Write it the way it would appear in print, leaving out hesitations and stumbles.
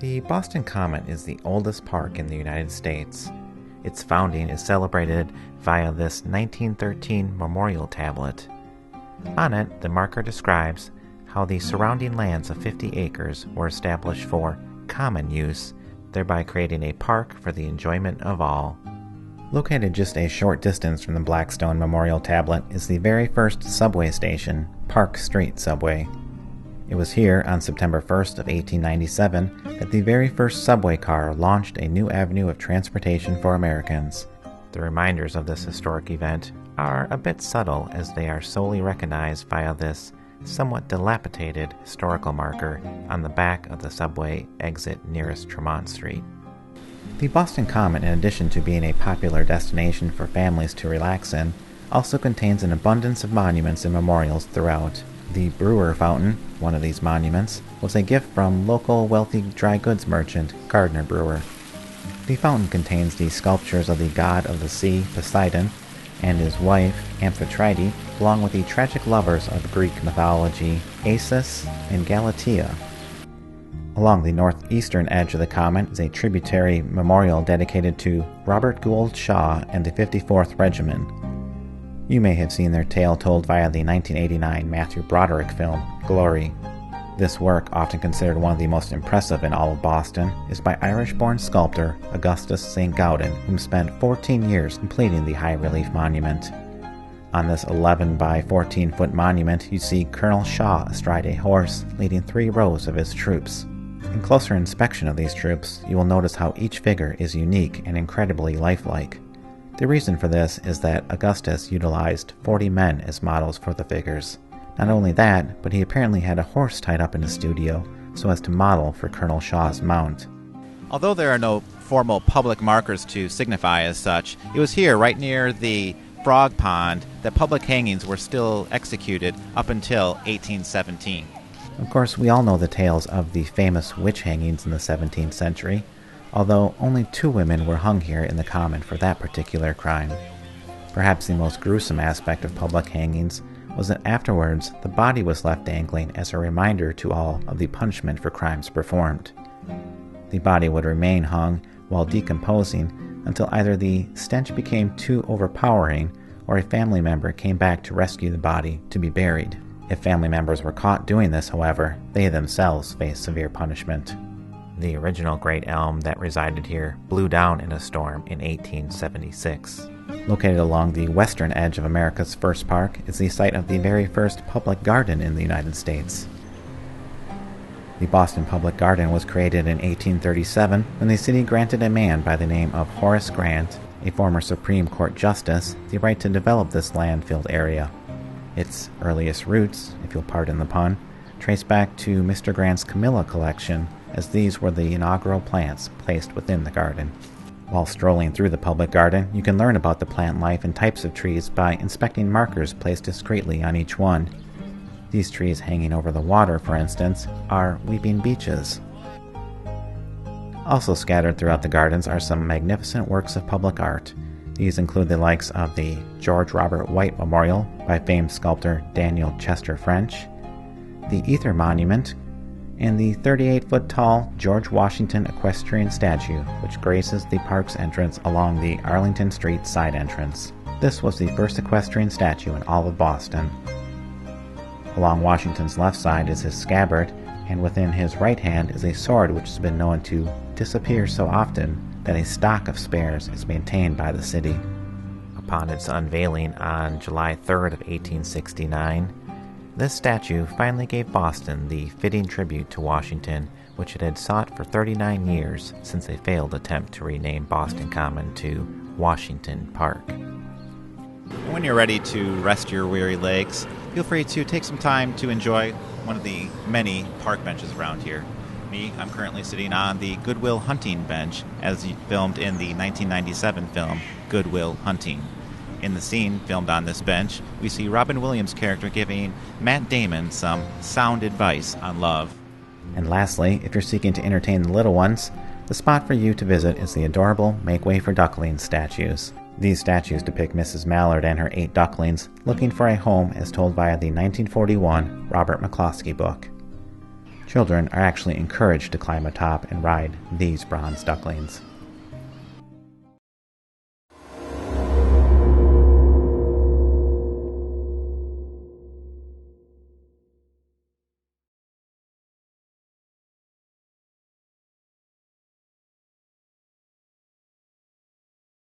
The Boston Common is the oldest park in the United States. Its founding is celebrated via this 1913 memorial tablet. On it, the marker describes how the surrounding lands of 50 acres were established for common use, thereby creating a park for the enjoyment of all. Located just a short distance from the Blackstone Memorial Tablet is the very first subway station, Park Street Subway. It was here on September 1st of 1897 that the very first subway car launched a new avenue of transportation for Americans. The reminders of this historic event are a bit subtle as they are solely recognized via this somewhat dilapidated historical marker on the back of the subway exit nearest Tremont Street. The Boston Common, in addition to being a popular destination for families to relax in, also contains an abundance of monuments and memorials throughout. The Brewer Fountain, one of these monuments, was a gift from local wealthy dry goods merchant Gardner Brewer. The fountain contains the sculptures of the god of the sea, Poseidon, and his wife, Amphitrite, along with the tragic lovers of Greek mythology, Acis and Galatea. Along the northeastern edge of the Common is a tributary memorial dedicated to Robert Gould Shaw and the 54th Regiment. You may have seen their tale told via the 1989 Matthew Broderick film, Glory. This work, often considered one of the most impressive in all of Boston, is by Irish-born sculptor Augustus Saint-Gaudens, whom spent 14 years completing the high-relief monument. On this 11 by 14-foot monument, you see Colonel Shaw astride a horse, leading 3 rows of his troops. In closer inspection of these troops, you will notice how each figure is unique and incredibly lifelike. The reason for this is that Augustus utilized 40 men as models for the figures. Not only that, but he apparently had a horse tied up in his studio so as to model for Colonel Shaw's mount. Although there are no formal public markers to signify as such, it was here, right near the frog pond, that public hangings were still executed up until 1817. Of course, we all know the tales of the famous witch hangings in the 17th century, although only 2 women were hung here in the Common for that particular crime. Perhaps the most gruesome aspect of public hangings was that afterwards the body was left dangling as a reminder to all of the punishment for crimes performed. The body would remain hung while decomposing until either the stench became too overpowering or a family member came back to rescue the body to be buried. If family members were caught doing this, however, they themselves faced severe punishment. The original great elm that resided here blew down in a storm in 1876. Located along the western edge of America's first park is the site of the very first public garden in the United States. The Boston Public Garden was created in 1837 when the city granted a man by the name of Horace Grant, a former Supreme Court justice, the right to develop this landfilled area. Its earliest roots, if you'll pardon the pun, trace back to Mr. Grant's camellia collection, as these were the inaugural plants placed within the garden. While strolling through the public garden, you can learn about the plant life and types of trees by inspecting markers placed discreetly on each one. These trees hanging over the water, for instance, are weeping beeches. Also scattered throughout the gardens are some magnificent works of public art. These include the likes of the George Robert White Memorial by famed sculptor Daniel Chester French, the Ether Monument, and the 38-foot-tall George Washington equestrian statue, which graces the park's entrance along the Arlington Street side entrance. This was the first equestrian statue in all of Boston. Along Washington's left side is his scabbard, and within his right hand is a sword which has been known to disappear so often that a stock of spares is maintained by the city. Upon its unveiling on July 3rd of 1869, this statue finally gave Boston the fitting tribute to Washington, which it had sought for 39 years since a failed attempt to rename Boston Common to Washington Park. When you're ready to rest your weary legs, feel free to take some time to enjoy one of the many park benches around here. I'm currently sitting on the Good Will Hunting bench, as filmed in the 1997 film Good Will Hunting. In the scene filmed on this bench, we see Robin Williams' character giving Matt Damon some sound advice on love. And lastly, if you're seeking to entertain the little ones, the spot for you to visit is the adorable Make Way for Ducklings statues. These statues depict Mrs. Mallard and her 8 ducklings looking for a home as told via the 1941 Robert McCloskey book. Children are actually encouraged to climb atop and ride these bronze ducklings.